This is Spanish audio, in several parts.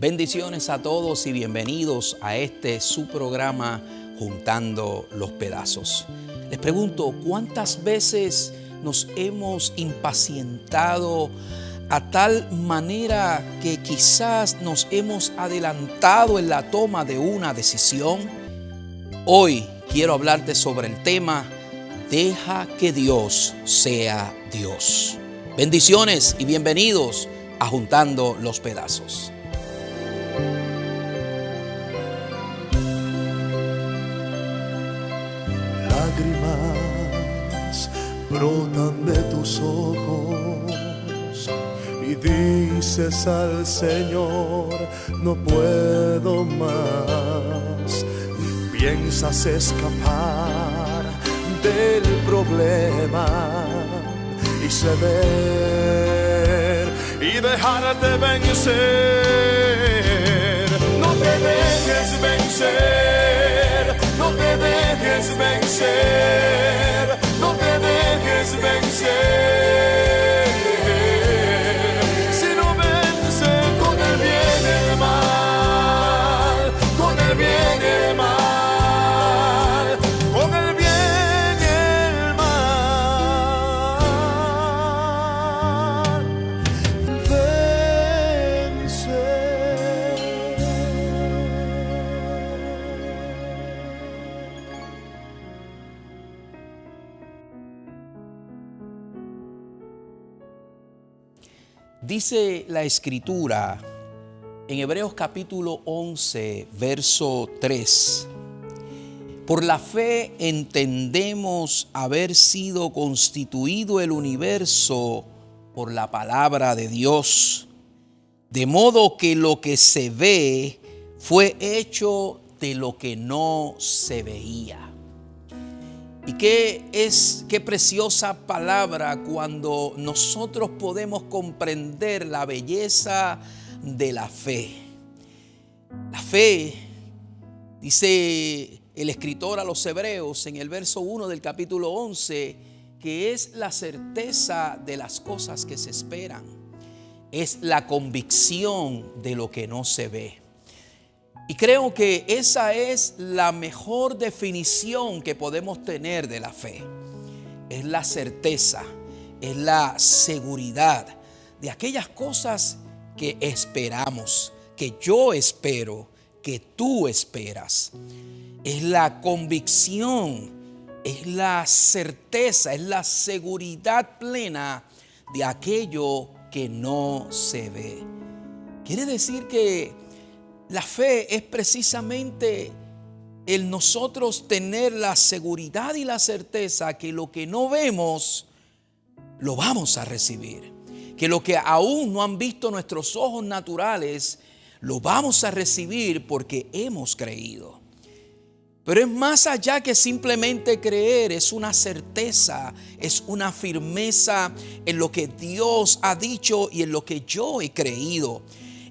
Bendiciones a todos y bienvenidos a su programa Juntando los Pedazos. Les pregunto, ¿cuántas veces nos hemos impacientado a tal manera que quizás nos hemos adelantado en la toma de una decisión? Hoy quiero hablarte sobre el tema Deja que Dios sea Dios. Bendiciones y bienvenidos a Juntando los Pedazos. Lágrimas brotan de tus ojos y dices al Señor, no puedo más. Y piensas escapar del problema y ceder y dejarte vencer. No te dejes vencer, no te dejes vencer, no te dejes vencer. Si no vence con el bien el mal, con el bien el mal, con el bien el mal, vence. Dice la Escritura en Hebreos capítulo 11, verso 3. Por la fe entendemos haber sido constituido el universo por la palabra de Dios, de modo que lo que se ve fue hecho de lo que no se veía. Y qué preciosa palabra cuando nosotros podemos comprender la belleza de la fe. La fe, dice el escritor a los Hebreos en el verso 1 del capítulo 11, que es la certeza de las cosas que se esperan. Es la convicción de lo que no se ve. Y creo que esa es la mejor definición que podemos tener de la fe. Es la certeza, es la seguridad de aquellas cosas que esperamos, que yo espero, que tú esperas. Es la convicción, es la certeza, es la seguridad plena de aquello que no se ve. Quiere decir que la fe es precisamente el nosotros tener la seguridad y la certeza que lo que no vemos lo vamos a recibir. Que lo que aún no han visto nuestros ojos naturales lo vamos a recibir porque hemos creído. Pero es más allá que simplemente creer, es una certeza, es una firmeza en lo que Dios ha dicho y en lo que yo he creído.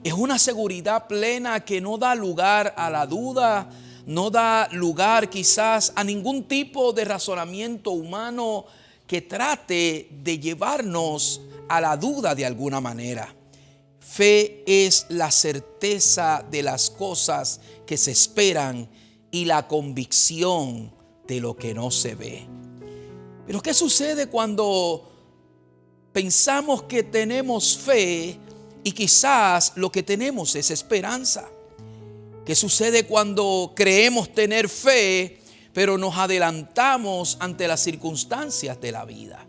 Es una seguridad plena que no da lugar a la duda, no da lugar quizás a ningún tipo de razonamiento humano que trate de llevarnos a la duda de alguna manera. Fe es la certeza de las cosas que se esperan y la convicción de lo que no se ve. Pero ¿qué sucede cuando pensamos que tenemos fe y quizás lo que tenemos es esperanza? ¿Qué sucede cuando creemos tener fe, pero nos adelantamos ante las circunstancias de la vida?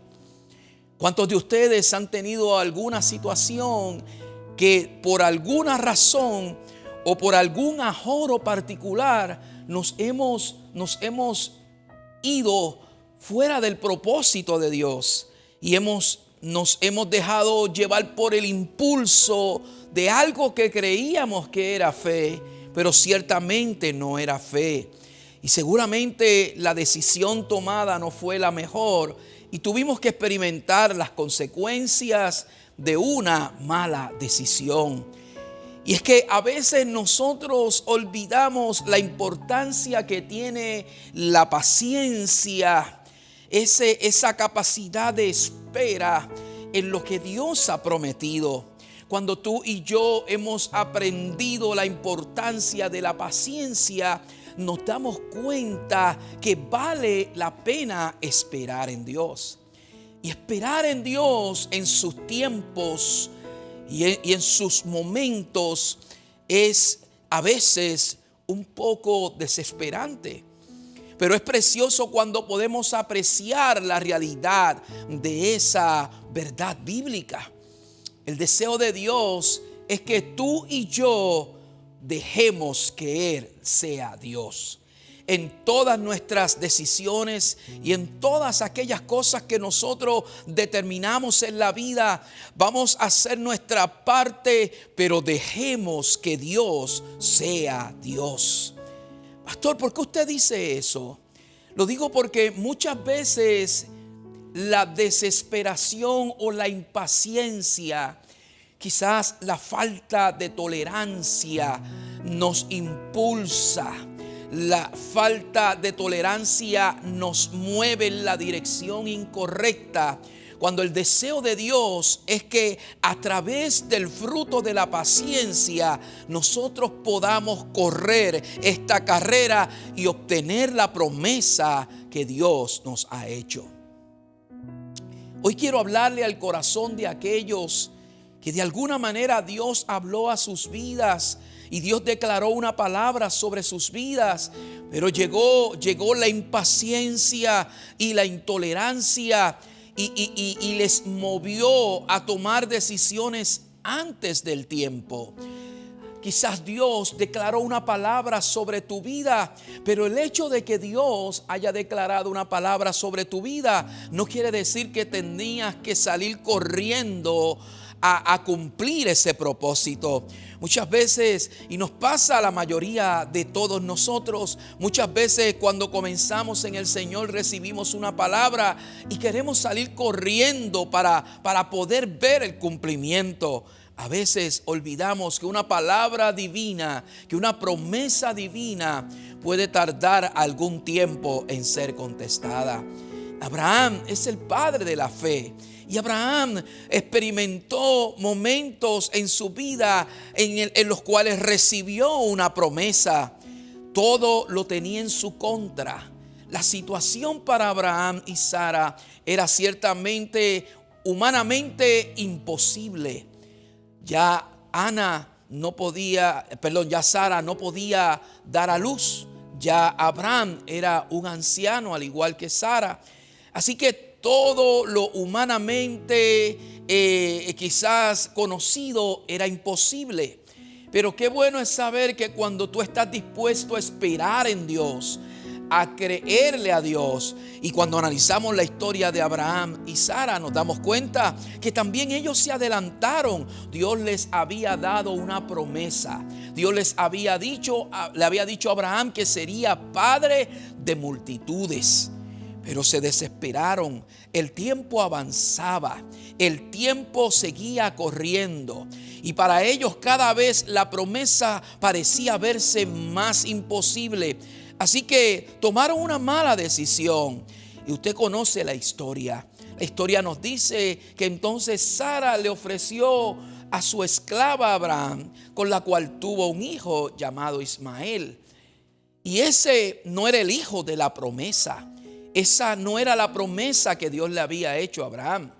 ¿Cuántos de ustedes han tenido alguna situación que por alguna razón o por algún ajoro particular nos hemos ido fuera del propósito de Dios y nos hemos dejado llevar por el impulso de algo que creíamos que era fe, pero ciertamente no era fe? Y seguramente la decisión tomada no fue la mejor y tuvimos que experimentar las consecuencias de una mala decisión. Y es que a veces nosotros olvidamos la importancia que tiene la paciencia, esa capacidad de espera en lo que Dios ha prometido. cuando tú y yo hemos aprendido la importancia de la paciencia, nos damos cuenta que vale la pena esperar en Dios. Y esperar en Dios en sus tiempos y en sus momentos es a veces un poco desesperante. Pero es precioso cuando podemos apreciar la realidad de esa verdad bíblica. El deseo de Dios es que tú y yo dejemos que Él sea Dios en todas nuestras decisiones y en todas aquellas cosas que nosotros determinamos en la vida. Vamos a hacer nuestra parte, pero dejemos que Dios sea Dios. Pastor, ¿por qué usted dice eso? Lo digo porque muchas veces la desesperación o la impaciencia, quizás la falta de tolerancia nos impulsa. La falta de tolerancia nos mueve en la dirección incorrecta, cuando el deseo de Dios es que a través del fruto de la paciencia nosotros podamos correr esta carrera y obtener la promesa que Dios nos ha hecho. Hoy quiero hablarle al corazón de aquellos que de alguna manera Dios habló a sus vidas y Dios declaró una palabra sobre sus vidas, pero llegó la impaciencia y la intolerancia y les movió a tomar decisiones antes del tiempo. Quizás Dios declaró una palabra sobre tu vida, pero el hecho de que Dios haya declarado una palabra sobre tu vida no quiere decir que tenías que salir corriendo a cumplir ese propósito. Muchas veces, y nos pasa a la mayoría de todos nosotros, muchas veces cuando comenzamos en el Señor recibimos una palabra y queremos salir corriendo para poder ver el cumplimiento. A veces olvidamos que una palabra divina, que una promesa divina puede tardar algún tiempo en ser contestada. Abraham es el padre de la fe. Y Abraham experimentó momentos en su vida en los cuales recibió una promesa. Todo lo tenía en su contra. La situación para Abraham y Sara era ciertamente humanamente imposible. Ya Sara no podía dar a luz. Ya Abraham era un anciano al igual que Sara. Así que todo lo humanamente quizás conocido era imposible. Pero qué bueno es saber que cuando tú estás dispuesto a esperar en Dios, a creerle a Dios, y cuando analizamos la historia de Abraham y Sara nos damos cuenta que también ellos se adelantaron. Dios les había dado una promesa. Dios le había dicho a Abraham que sería padre de multitudes. Pero se desesperaron. El tiempo avanzaba. El tiempo seguía corriendo. Y para ellos cada vez la promesa parecía verse más imposible. Así que tomaron una mala decisión. Y usted conoce la historia. La historia nos dice que entonces Sara le ofreció a su esclava Abraham, con la cual tuvo un hijo llamado Ismael. Y ese no era el hijo de la promesa. Esa no era la promesa que Dios le había hecho a Abraham.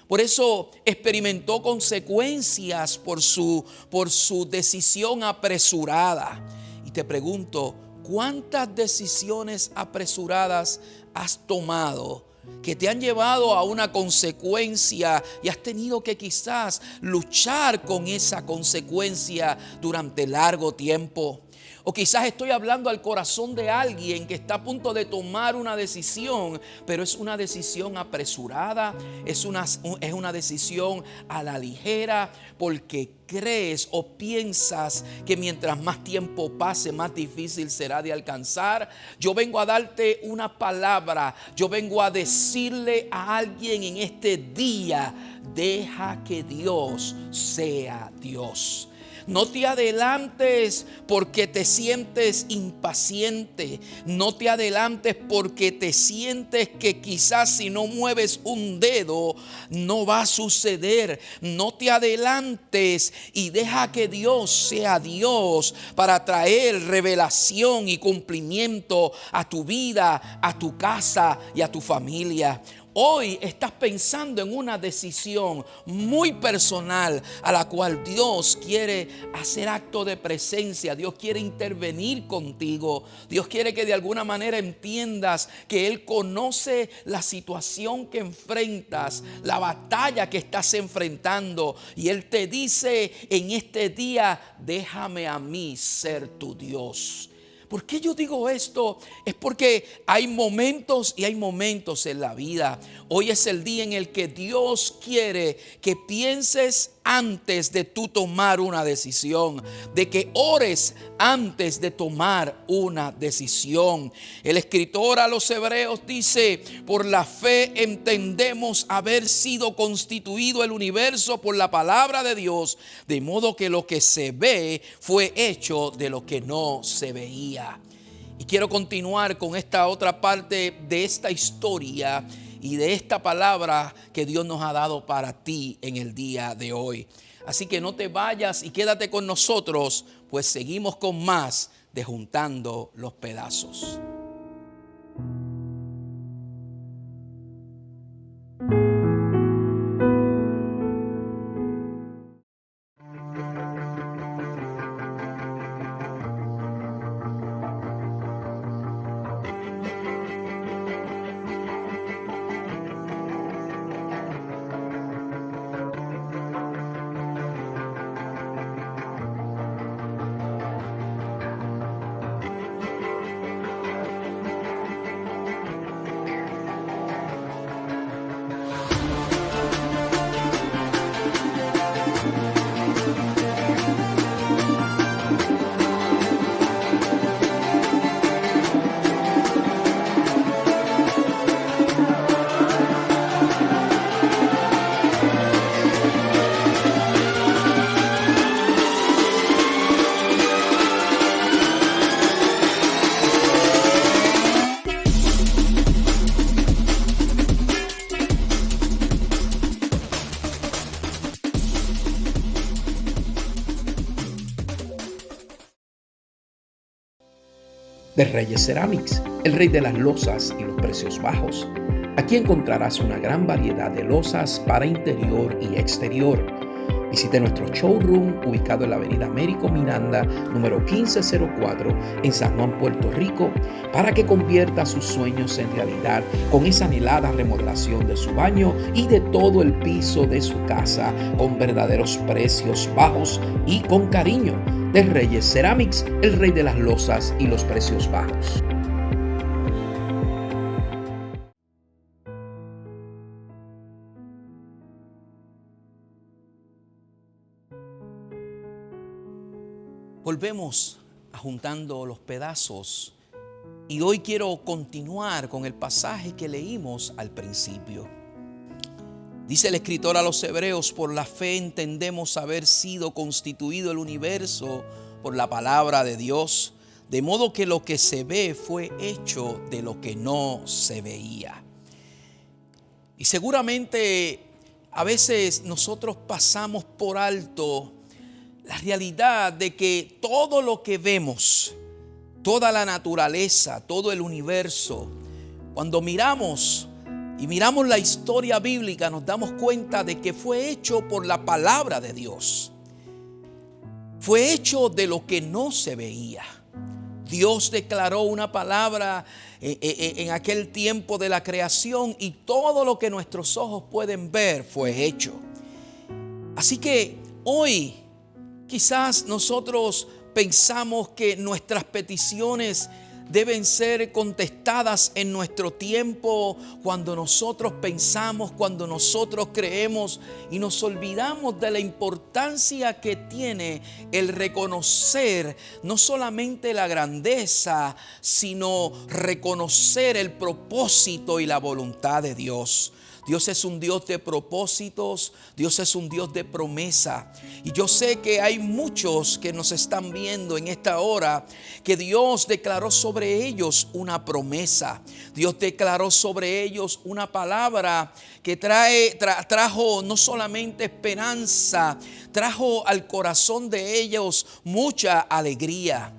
Por eso experimentó consecuencias por su decisión apresurada. Y te pregunto, ¿cuántas decisiones apresuradas has tomado que te han llevado a una consecuencia y has tenido que quizás luchar con esa consecuencia durante largo tiempo? O quizás estoy hablando al corazón de alguien que está a punto de tomar una decisión, pero es una decisión apresurada, es una decisión a la ligera, porque crees o piensas que mientras más tiempo pase, más difícil será de alcanzar. Yo vengo a darte una palabra, yo vengo a decirle a alguien en este día: deja que Dios sea Dios. No te adelantes porque te sientes impaciente. No te adelantes porque te sientes que quizás si no mueves un dedo no va a suceder. No te adelantes y deja que Dios sea Dios para traer revelación y cumplimiento a tu vida, a tu casa y a tu familia. Hoy estás pensando en una decisión muy personal a la cual Dios quiere hacer acto de presencia. Dios quiere intervenir contigo. Dios quiere que de alguna manera entiendas que Él conoce la situación que enfrentas, la batalla que estás enfrentando. Y Él te dice en este día, déjame a mí ser tu Dios. ¿Por qué yo digo esto? Es porque hay momentos y hay momentos en la vida. Hoy es el día en el que Dios quiere que pienses antes de tú tomar una decisión, de que ores antes de tomar una decisión. El escritor a los Hebreos dice: por la fe entendemos haber sido constituido el universo por la palabra de Dios, de modo que lo que se ve fue hecho de lo que no se veía. Y quiero continuar con esta otra parte de esta historia y de esta palabra que Dios nos ha dado para ti en el día de hoy. Así que no te vayas y quédate con nosotros, pues seguimos con más de Juntando los Pedazos. De Reyes Ceramics, el rey de las losas y los precios bajos. Aquí encontrarás una gran variedad de losas para interior y exterior. Visite nuestro showroom ubicado en la avenida Américo Miranda, número 1504, en San Juan, Puerto Rico, para que convierta sus sueños en realidad con esa anhelada remodelación de su baño y de todo el piso de su casa, con verdaderos precios bajos y con cariño. De Reyes Ceramics, el rey de las losas y los precios bajos. Volvemos a Juntando los Pedazos y hoy quiero continuar con el pasaje que leímos al principio. Dice el escritor a los Hebreos: por la fe entendemos haber sido constituido el universo por la palabra de Dios, de modo que lo que se ve fue hecho de lo que no se veía. Y seguramente a veces nosotros pasamos por alto la realidad de que todo lo que vemos, toda la naturaleza, todo el universo, cuando miramos y miramos la historia bíblica, nos damos cuenta de que fue hecho por la palabra de Dios. Fue hecho de lo que no se veía. Dios declaró una palabra en aquel tiempo de la creación y todo lo que nuestros ojos pueden ver fue hecho. Así que hoy quizás nosotros pensamos que nuestras peticiones deben ser contestadas en nuestro tiempo, cuando nosotros pensamos, cuando nosotros creemos, y nos olvidamos de la importancia que tiene el reconocer no solamente la grandeza, sino reconocer el propósito y la voluntad de Dios. Dios es un Dios de propósitos, Dios es un Dios de promesa. Y yo sé que hay muchos que nos están viendo en esta hora que Dios declaró sobre ellos una promesa. Dios declaró sobre ellos una palabra que trajo no solamente esperanza, trajo al corazón de ellos mucha alegría.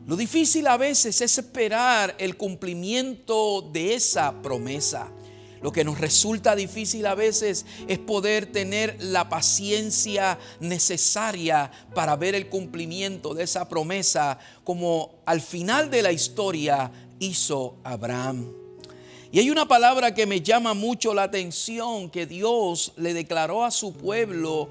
Lo difícil a veces es esperar el cumplimiento de esa promesa. Lo que nos resulta difícil a veces es poder tener la paciencia necesaria para ver el cumplimiento de esa promesa, como al final de la historia hizo Abraham. Y hay una palabra que me llama mucho la atención que Dios le declaró a su pueblo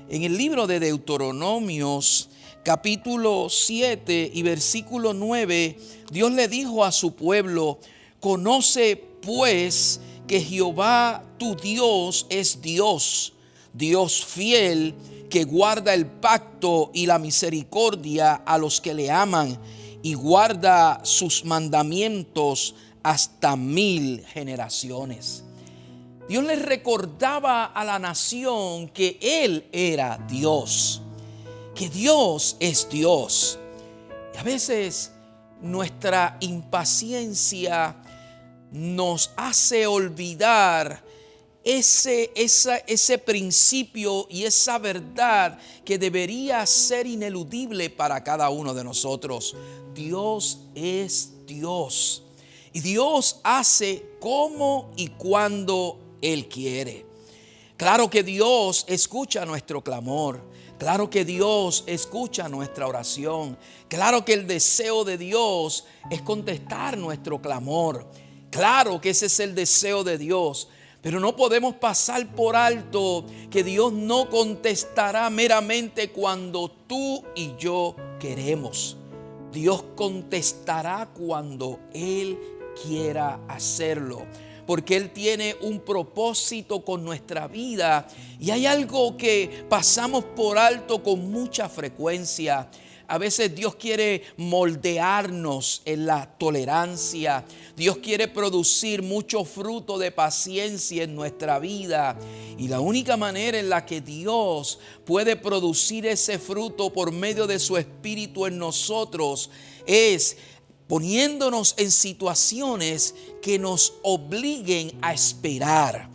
en el libro de Deuteronomios, capítulo 7 y versículo 9. Dios le dijo a su pueblo: conoce pues que Jehová tu Dios es Dios, Dios fiel, que guarda el pacto y la misericordia a los que le aman y guarda sus mandamientos hasta 1000 generaciones. Dios les recordaba a la nación que Él era Dios, que Dios es Dios. Y a veces nuestra impaciencia nos hace olvidar ese principio y esa verdad que debería ser ineludible para cada uno de nosotros. Dios es Dios. Y Dios hace como y cuando Él quiere. Claro que Dios escucha nuestro clamor. Claro que Dios escucha nuestra oración. Claro que el deseo de Dios es contestar nuestro clamor. Claro que ese es el deseo de Dios. Pero no podemos pasar por alto que Dios no contestará meramente cuando tú y yo queremos. Dios contestará cuando Él quiera hacerlo, porque Él tiene un propósito con nuestra vida. Y hay algo que pasamos por alto con mucha frecuencia. A veces Dios quiere moldearnos en la tolerancia. Dios quiere producir mucho fruto de paciencia en nuestra vida. Y la única manera en la que Dios puede producir ese fruto por medio de su Espíritu en nosotros es poniéndonos en situaciones que nos obliguen a esperar,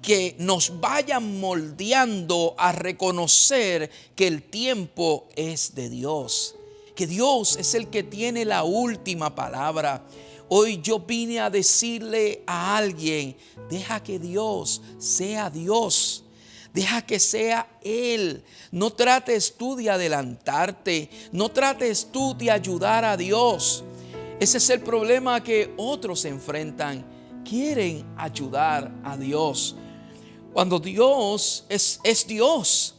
que nos vayan moldeando a reconocer que el tiempo es de Dios, que Dios es el que tiene la última palabra. Hoy yo vine a decirle a alguien: deja que Dios sea Dios. Deja que sea Él. No trates tú de adelantarte. No trates tú de ayudar a Dios. Ese es el problema que otros enfrentan. Quieren ayudar a Dios, cuando Dios es Dios.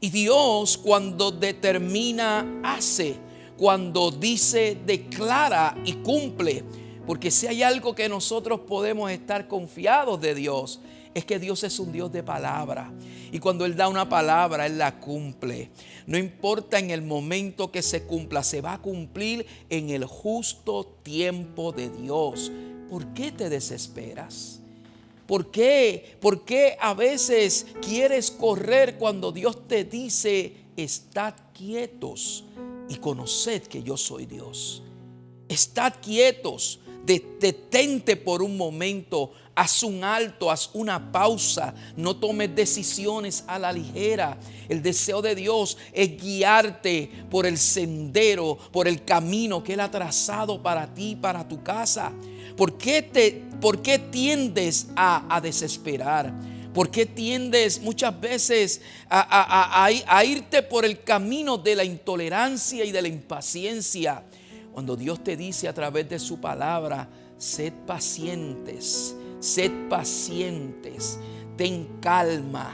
Y Dios, cuando determina, hace. Cuando dice, declara y cumple. Porque si hay algo que nosotros podemos estar confiados de Dios, es que Dios es un Dios de palabra. Y cuando Él da una palabra, Él la cumple. No importa en el momento que se cumpla, se va a cumplir en el justo tiempo de Dios. ¿Por qué te desesperas? ¿Por qué? ¿Por qué a veces quieres correr cuando Dios te dice: estad quietos y conoced que yo soy Dios? Estad quietos, detente por un momento, haz un alto, haz una pausa, no tomes decisiones a la ligera. El deseo de Dios es guiarte por el sendero, por el camino que Él ha trazado para ti, para tu casa. ¿Por qué tiendes a desesperar? ¿Por qué tiendes muchas veces a irte por el camino de la intolerancia y de la impaciencia? Cuando Dios te dice a través de su palabra: sed pacientes, ten calma,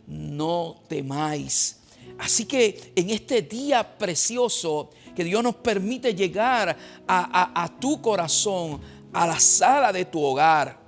no temáis. Así que en este día precioso que Dios nos permite llegar a tu corazón, a la sala de tu hogar,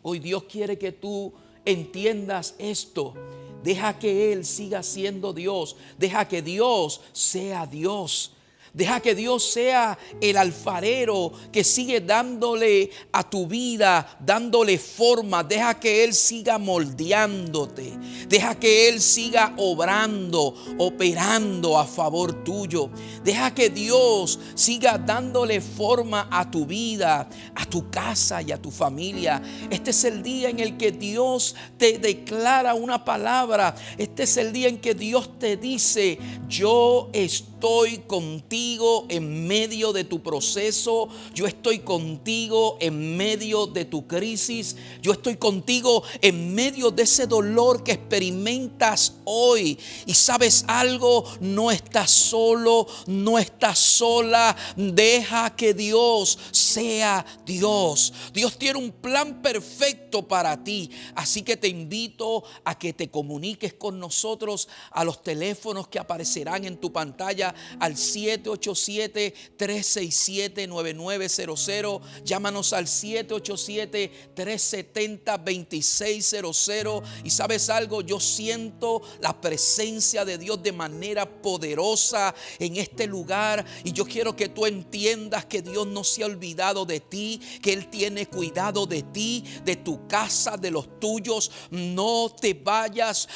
hoy Dios quiere que tú entiendas esto. Deja que Él siga siendo Dios. Deja que Dios sea Dios. Deja que Dios sea el alfarero que sigue dándole a tu vida, dándole forma. Deja que Él siga moldeándote. Deja que Él siga obrando, operando a favor tuyo. Deja que Dios siga dándole forma a tu vida, a tu casa y a tu familia. Este es el día en el que Dios te declara una palabra. Este es el día en que Dios te dice: yo estoy contigo en medio de tu proceso. Yo estoy contigo en medio de tu crisis. Yo estoy contigo en medio de ese dolor que experimentas hoy. Y sabes algo, no estás solo, no estás sola. Deja que Dios sea Dios. Dios tiene un plan perfecto para ti. Así que te invito a que te comuniques con nosotros a los teléfonos que aparecerán en tu pantalla, al 787-367-9900. Llámanos al 787-370-2600. Y sabes algo, yo siento la presencia de Dios de manera poderosa en este lugar, y yo quiero que tú entiendas que Dios no se ha olvidado de ti, que Él tiene cuidado de ti, de tu casa, de los tuyos. No te vayas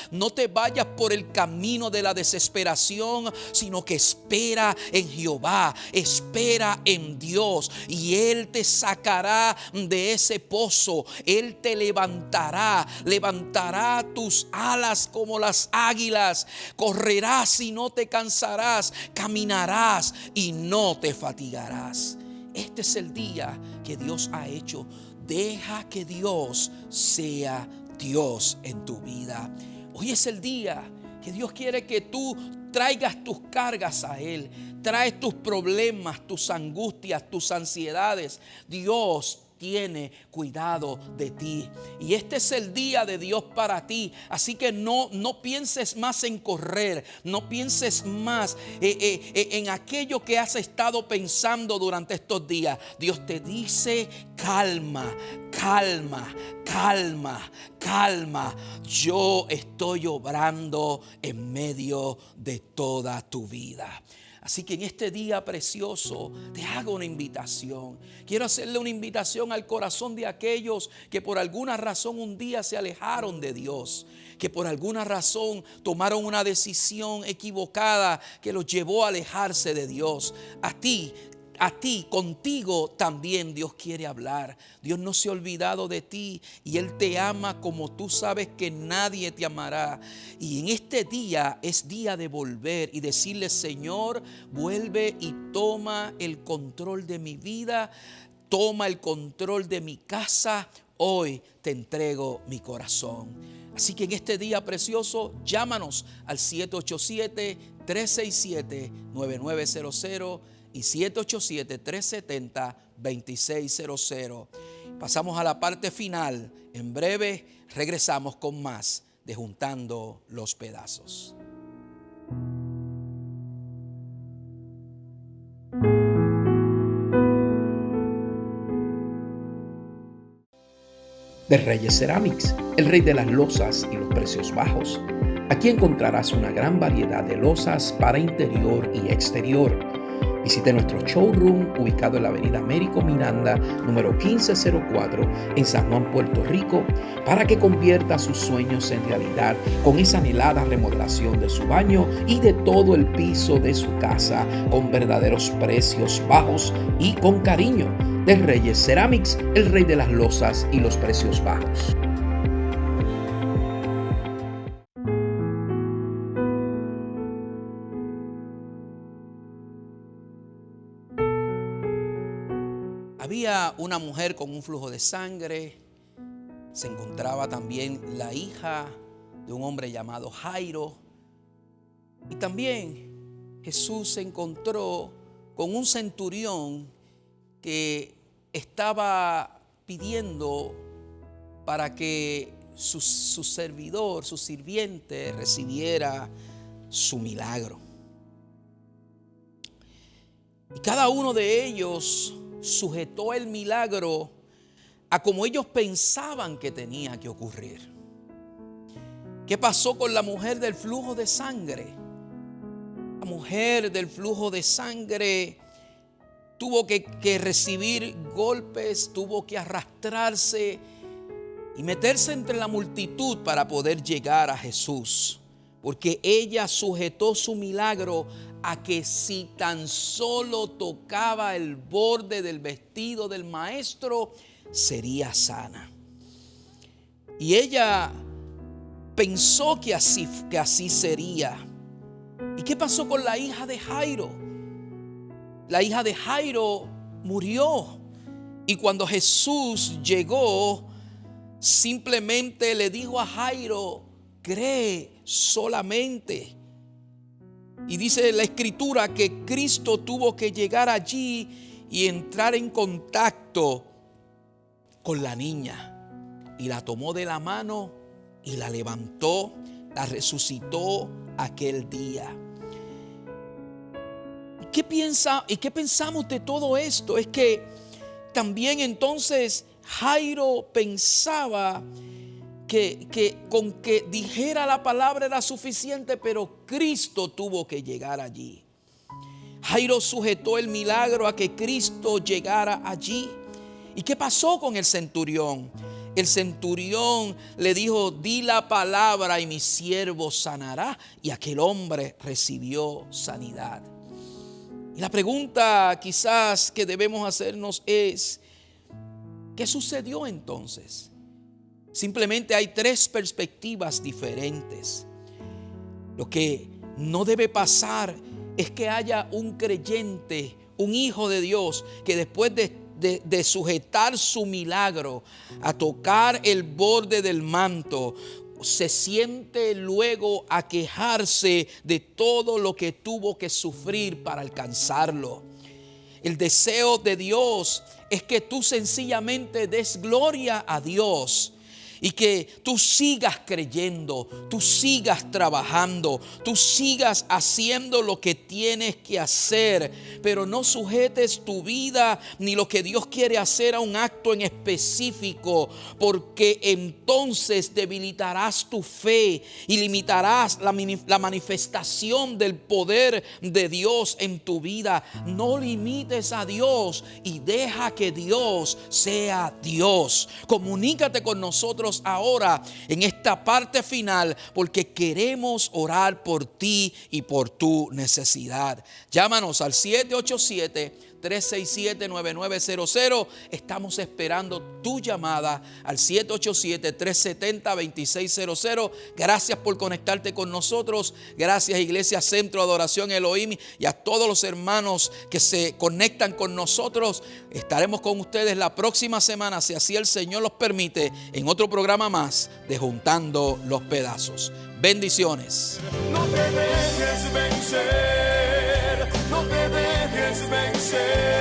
por el camino de la desesperación, sino que espera en Jehová, espera en Dios, y Él te sacará de ese pozo. Él te levantará tus alas como las águilas. Correrás y no te cansarás, caminarás y no te fatigarás. Este es el día que Dios ha hecho. Deja que Dios sea Dios en tu vida. Hoy es el día que Dios quiere que tú traigas tus cargas a Él. Traes tus problemas, tus angustias, tus ansiedades. Dios tiene cuidado de ti. Y este es el día de Dios para ti. Así que no pienses más en correr. No pienses más en aquello que has estado pensando durante estos días. Dios te dice: calma, calma, calma, calma. Yo estoy obrando en medio de toda tu vida. Así que en este día precioso te hago una invitación. Quiero hacerle una invitación al corazón de aquellos que por alguna razón un día se alejaron de Dios, que por alguna razón tomaron una decisión equivocada que los llevó a alejarse de Dios. A ti, contigo también Dios quiere hablar. Dios no se ha olvidado de ti, y Él te ama como tú sabes que nadie te amará. Y en este día es día de volver y decirle: Señor, vuelve y toma el control de mi vida, toma el control de mi casa. Hoy te entrego mi corazón. Así que en este día precioso, llámanos al 787-367-9900 y 787-370-2600. Pasamos a la parte final. En breve regresamos con más de Juntando los Pedazos. De Reyes Ceramics, el rey de las losas y los precios bajos. Aquí encontrarás una gran variedad de losas para interior y exterior. Visite nuestro showroom ubicado en la avenida Américo Miranda, número 1504, en San Juan, Puerto Rico, para que convierta sus sueños en realidad con esa anhelada remodelación de su baño y de todo el piso de su casa, con verdaderos precios bajos y con cariño. De Reyes Ceramics, el rey de las losas y los precios bajos. Había una mujer con un flujo de sangre. Se encontraba también la hija de un hombre llamado Jairo. Y también Jesús se encontró con un centurión que estaba pidiendo para que su servidor, su sirviente, recibiera su milagro. Y cada uno de ellos sujetó el milagro a como ellos pensaban que tenía que ocurrir. ¿Qué pasó con la mujer del flujo de sangre? mujer del flujo de sangre tuvo que recibir golpes, tuvo que arrastrarse y meterse entre la multitud para poder llegar a Jesús, porque ella sujetó su milagro a que si tan solo tocaba el borde del vestido del maestro, sería sana. Y ella pensó que así sería. ¿Y qué pasó con la hija de Jairo? La hija de Jairo murió. Y cuando Jesús llegó, simplemente le dijo a Jairo: cree solamente. Y dice la Escritura que Cristo tuvo que llegar allí y entrar en contacto con la niña. Y la tomó de la mano y la levantó, la resucitó aquel día. ¿Y qué pensamos de todo esto? Es que también entonces Jairo pensaba que con que dijera la palabra era suficiente, pero Cristo tuvo que llegar allí. Jairo sujetó el milagro a que Cristo llegara allí. ¿Y qué pasó con el centurión? El centurión le dijo: di la palabra y mi siervo sanará. Y aquel hombre recibió sanidad. Y la pregunta quizás que debemos hacernos es: ¿qué sucedió entonces? Simplemente hay tres perspectivas diferentes. Lo que no debe pasar es que haya un creyente, un hijo de Dios, que después de sujetar su milagro a tocar el borde del manto, se siente luego a quejarse de todo lo que tuvo que sufrir para alcanzarlo. El deseo de Dios es que tú sencillamente des gloria a Dios y que tú sigas creyendo, tú sigas trabajando, tú sigas haciendo lo que tienes que hacer, pero no sujetes tu vida ni lo que Dios quiere hacer a un acto en específico, porque entonces debilitarás tu fe y limitarás la manifestación del poder de Dios en tu vida. No limites a Dios y deja que Dios sea Dios. Comunícate con nosotros ahora en esta parte final, porque queremos orar por ti y por tu necesidad. Llámanos al 787-367-9900. Estamos esperando tu llamada al 787-370-2600. Gracias por conectarte con nosotros. Gracias, Iglesia Centro Adoración Elohim, y a todos los hermanos que se conectan con nosotros. Estaremos con ustedes la próxima semana, si así el Señor los permite, en otro programa más de Juntando los Pedazos. Bendiciones. No te dejes vencer, no te dejes vencer.